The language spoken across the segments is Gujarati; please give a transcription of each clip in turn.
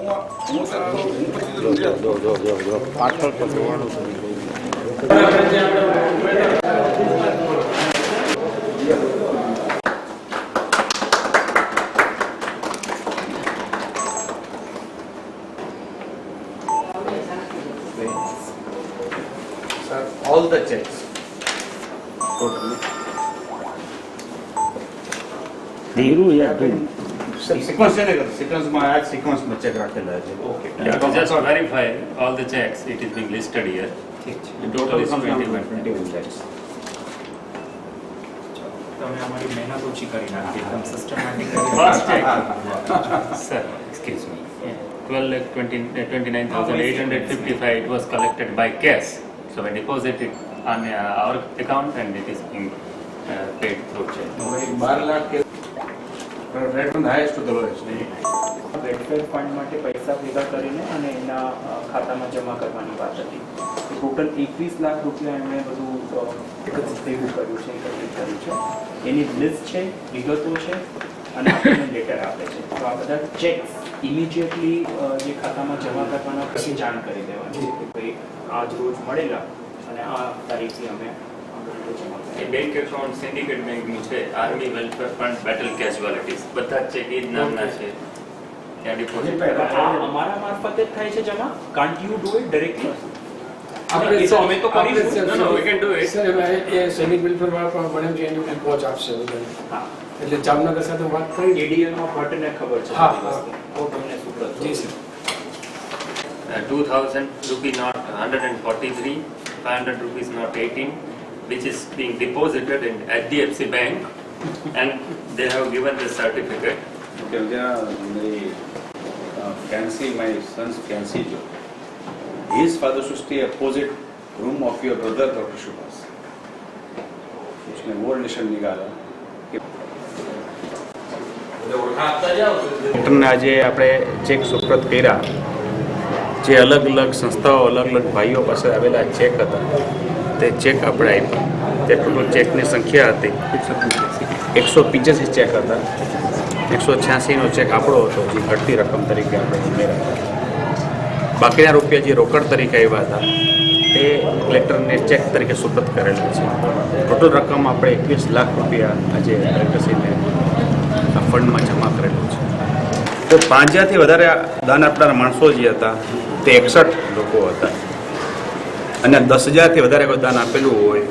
all the checks totally sequence में आज sequence में check रखेला है. Okay. To just verify all the checks, it is being listed here. The total is 21 checks. તમે અમારી મહેનત ઓછી કરી નાખી એકદમ systematic. First check, sir, excuse me. 12,29,855 it was collected by cash. So I deposited on our account and it is being paid through check. 12 lakh के rate from the highest to the lowest. Welfare fund માટે પૈસા ભેગા કરીને અને એના ખાતામાં જમા કરવાની વાત હતી. ટોટલ 21 લાખ રૂપિયા એમણે બધું ભેગું કર્યું છે, એકત્રિત કર્યું છે. એની લિસ્ટ છે, વિગતો છે અને આપણને લેટર આપે છે. તો આ બધા ચેક્સ ઇમિડિયેટલી જે ખાતામાં જમા કરવાના પછી જાણ કરી દેવાની કે ભાઈ આજ રોજ મળેલા અને આ તારીખથી અમે એ બેંક એકાઉન્ટ સિન્ડિકેટ બેંકનું છે, આર્મી વેલફેર ફંડ બેટલ કેઝ્યુઆલિટીઝ બધા ચેક એ જ નામના છે. ત્યાં ડિપોઝિટ અમારા મારફતે જ થાય છે જમા. Can't you do it directly? આપણે તો અમે તો કરીશું. No, we can do it. Sir એ સૈનિક વેલફેર વાળા પણ બને છે એનું પહોંચ આપશે બધાને. હા, એટલે જામનગર સાથે વાત કરી એડીએલ માં ભટ્ટને ખબર છે. હા, હા, હા. હું તમને સુપ્રત જી sir. 2,000 rupee note 143, 500 rupees note 18, which is being deposited in HDFC Bank, and they have given the certificate. मेरी fiancée, my son's fiancée जो, his father used to stay opposite room of your brother Dr. Subhas. उसने वो रिलेशन निकाला. ને આજે આપણે ચેક સુપ્રત કર્યા. જે અલગ અલગ સંસ્થાઓ અલગ અલગ ભાઈઓ પાસે આવેલા ચેક હતા તે ચેક આપણે આપ્યા. તે ટોટલ ચેકની સંખ્યા હતી 185 ચેક હતા. 186નો ચેક આપણો હતો, જે ઘટતી રકમ તરીકે આપણે ઉમેર્યા. બાકીના રૂપિયા જે રોકડ તરીકે આવ્યા હતા તે કલેક્ટરને ચેક તરીકે સુપ્રત કરેલા છે. ટોટલ રકમ આપણે 21 લાખ રૂપિયા આજે કલેક્ટરશ્રીને આ ફંડમાં જમા કરેલું છે. તો 5000થી વધારે દાન આપનારા માણસો જે હતા તે 61 લોકો હતા અને 10,000થી વધારે કોઈ દાન આપેલું હોય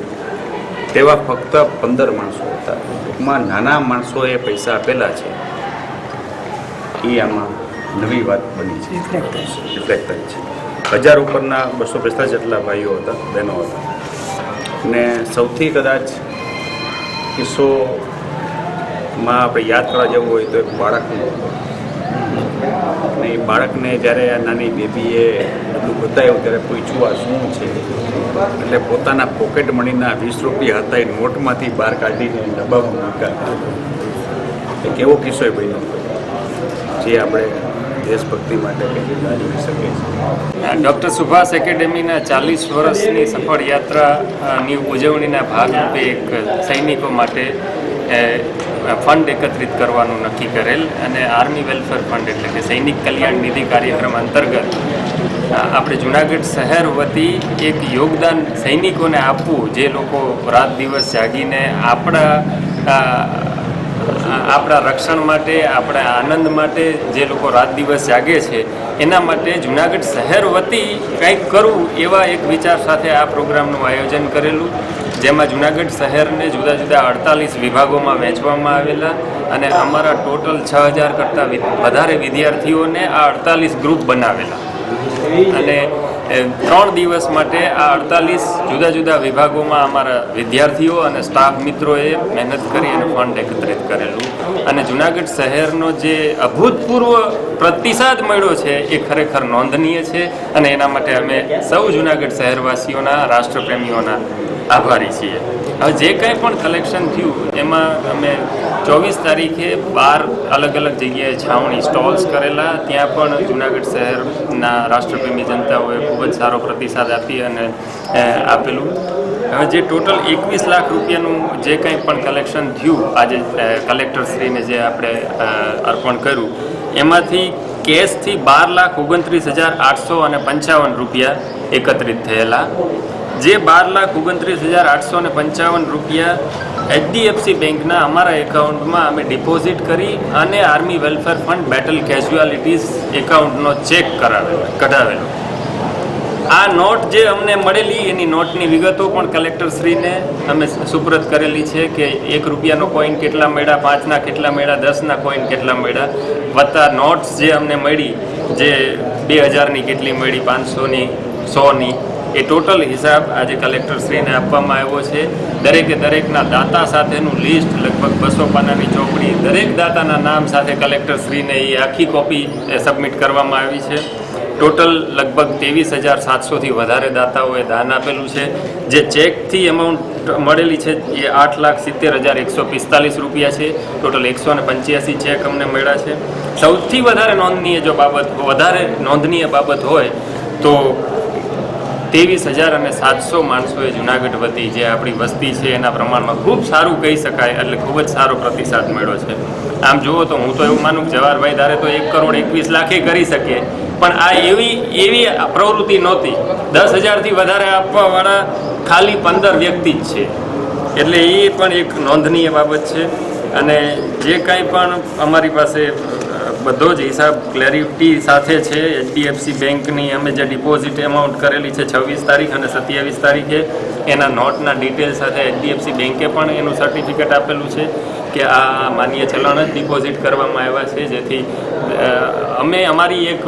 તેવા ફક્ત 15 માણસો હતા. ટૂંકમાં નાના માણસોએ પૈસા આપેલા છે એ આમાં નવી વાત બની છે, રિફ્લેક્ટ થાય છે. 1000 ઉપરના 245 જેટલા ભાઈઓ હતા, બહેનો હતા. ને સૌથી કદાચ કિસ્સોમાં આપણે યાદ કરવા જેવું હોય તો એક બાળકનો હતો. અને એ બાળકને જ્યારે આ નાની બેબીએ બધું બતાવ્યું ત્યારે પૂછ્યું આ શું છે, એટલે પોતાના પોકેટ મનીના 20 રૂપિયા હતા એ નોટમાંથી બહાર કાઢીને ડબ્બામાં મૂક્યા. એક એવો કિસ્સો એ બન્યો જે આપણે દેશભક્તિ માટે જોઈ શકીએ છીએ. ડૉક્ટર સુભાષ એકેડેમીના 40 વર્ષની સફળ યાત્રાની ઉજવણીના ભાગરૂપે એક સૈનિકો માટે ફંડ એકત્રિત કરવાનું નક્કી કરેલ અને આર્મી વેલફેર ફંડ એટલે કે સૈનિક કલ્યાણ નિધિ કાર્યક્રમ અંતર્ગત આપણે જુનાગઢ શહેર વતી એક યોગદાન સૈનિકોને આપવું, જે લોકો રાત દિવસ જાગીને આપણા રક્ષણ માટે, આપણા આનંદ માટે જે લોકો રાત દિવસ જાગે છે એના માટે જુનાગઢ શહેર વતી કંઈક કરવું એવા એક વિચાર સાથે આ પ્રોગ્રામનું આયોજન કરેલું, જેમાં જુનાગઢ શહેરને જુદા જુદા 48 વિભાગોમાં વહેંચવામાં આવેલા અને અમારા ટોટલ 6000 કરતાં વધારે વિદ્યાર્થીઓને આ 48 ગ્રુપ બનાવેલા અને 3 દિવસ માટે આ 48 જુદા જુદા વિભાગોમાં અમારા વિદ્યાર્થીઓ અને સ્ટાફ મિત્રોએ મહેનત કરી અને ફંડ એકત્રિત કરેલું અને જુનાગઢ શહેરનો જે અભૂતપૂર્વ પ્રતિસાદ મળ્યો છે એ ખરેખર નોંધનીય છે અને એના માટે અમે સૌ જુનાગઢ શહેરવાસીઓના, રાષ્ટ્રપ્રેમીઓના આભારી છીએ. હવે જે કંઈ પણ કલેક્શન થયું એમાં અમે 24 તારીખે 12 અલગ અલગ જગ્યાએ છાવણી સ્ટોલ્સ કરેલા. ત્યાં પણ જુનાગઢ શહેરના રાષ્ટ્રપ્રેમી જનતાઓએ ખૂબ જ સારો પ્રતિસાદ આપી અને આપેલું. હવે જે ટોટલ 21 લાખ રૂપિયાનું જે કંઈ પણ કલેક્શન થયું આજે કલેક્ટરશ્રીને જે આપણે અર્પણ કર્યું એમાંથી કેશથી 12,29,855 રૂપિયા એકત્રિત થયેલા. જે 12,29,855 રૂપિયા HDFC બેંકના અમારા એકાઉન્ટમાં અમે ડિપોઝિટ કરી અને army welfare fund battle casualties એકાઉન્ટનો ચેક કઢાવેલો. આ નોટ જે અમને મળેલી એની નોટની વિગતો પણ કલેક્ટરશ્રીને અમે સુપ્રત કરેલી છે કે 1 રૂપિયાનો કોઈન કેટલા મળ્યા, 5ના કેટલા મળ્યા, 10ના કોઈન કેટલા મળ્યા, વત્તા નોટ્સ જે અમને મળી જે 2000ની કેટલી મળી, 500ની, 100ની, એ ટોટલ હિસાબ આજે કલેક્ટરશ્રીને આપવામાં આવ્યો છે. દરેકના દાતા સાથેનું લિસ્ટ લગભગ 200 પાનાની ચોપડી, દરેક દાતાના નામ સાથે કલેક્ટરશ્રીને એ આખી કોપી સબમિટ કરવામાં આવી છે. ટોટલ લગભગ 23,700થી વધારે દાતાઓએ દાન આપેલું છે. જે ચેકથી એમાઉન્ટ મળેલી છે એ 8,70,145 રૂપિયા છે. ટોટલ 185 ચેક અમને મળ્યા છે. સૌથી વધારે નોંધનીય બાબત હોય તો 23,700 માણસોએ જુનાગઢ વતી જે આપણી વસ્તી છે એના પ્રમાણમાં ખૂબ સારું કહી શકાય, એટલે ખૂબ જ સારો પ્રતિસાદ મળ્યો છે. આમ જુઓ તો હું તો એવું માનું કે જવાહરભાઈ ધારે તો 1,21,00,000 કરી શકીએ, પણ આ એવી પ્રવૃત્તિ નહોતી. 10,000થી વધારે આપવાવાળા ખાલી 15 વ્યક્તિ જ છે, એટલે એ પણ એક નોંધનીય બાબત છે. અને જે કાંઈ પણ અમારી પાસે બધો જ હિસાબ ક્લેરિટી સાથે છે. HDFC બેંકની અમે જે ડિપોઝિટ એમાઉન્ટ કરેલી છે 26 તારીખ અને 27 તારીખે, એના નોટના ડિટેલ સાથે HDFC બેંકે પણ એનું સર્ટિફિકેટ આપેલું છે કે આ માન્ય ચલણ જ ડિપોઝિટ કરવામાં આવ્યા છે. જેથી અમે અમારી એક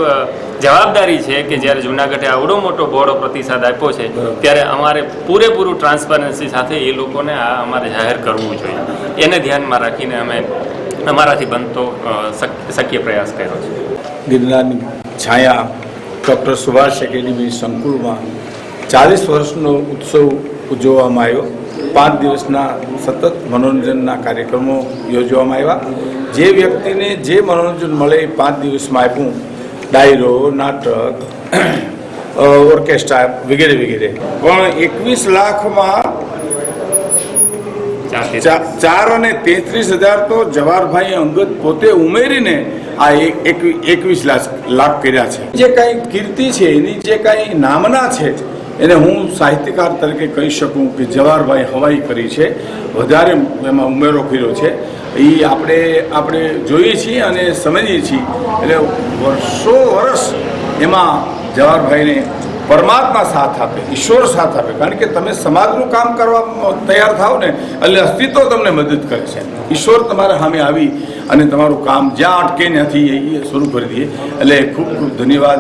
જવાબદારી છે કે જ્યારે જૂનાગઢે આવડો મોટો બહોળો પ્રતિસાદ આપ્યો છે ત્યારે અમારે પૂરેપૂરું ટ્રાન્સપરન્સી સાથે એ લોકોને આ અમારે જાહેર કરવું જોઈએ. એને ધ્યાનમાં રાખીને અમે અમારાથી બનતો શક્ય પ્રયાસ કર્યો છે. ગિરનારની છાયા ડૉક્ટર સુભાષ એકેડેમી સંકુલમાં 40 વર્ષનો ઉત્સવ ઉજવવામાં આવ્યો. 5 દિવસના સતત મનોરંજનના કાર્યક્રમો યોજવામાં આવ્યા. જે વ્યક્તિને જે મનોરંજન મળે એ 5 દિવસમાં આપ્યું. ડાયરો, નાટક, ઓર્કેસ્ટ્રા વગેરે વગેરે. પણ 21 લાખમાં 4,33,000 તો જવાહરભાઈ અંગત પોતે ઉમેરીને આ 21 લાખ કર્યા છે. જે કાંઈ કીર્તિ છે, એની જે કાંઈ નામના છે, એને હું સાહિત્યકાર તરીકે કહી શકું કે જવાહરભાઈ હવાઈ કરી છે, વધારે એમાં ઉમેરો કર્યો છે. એ આપણે જોઈએ છીએ અને સમજીએ છીએ. એટલે વર્ષ એમાં જવાહરભાઈને પરમાત્મા સાથ આપે, ઈશ્વર સાથ આપે. કારણ કે તમે સમાજનું કામ કરવા તૈયાર થાવ ને એટલે અસ્તિત્વ તમને મદદ કરે છે. ઈશ્વર તમારા સામે આવી અને તમારું કામ જ્યાં અટકે ત્યાંથી એ શરૂ કરી દઈએ. એટલે ખૂબ ખૂબ ધન્યવાદ.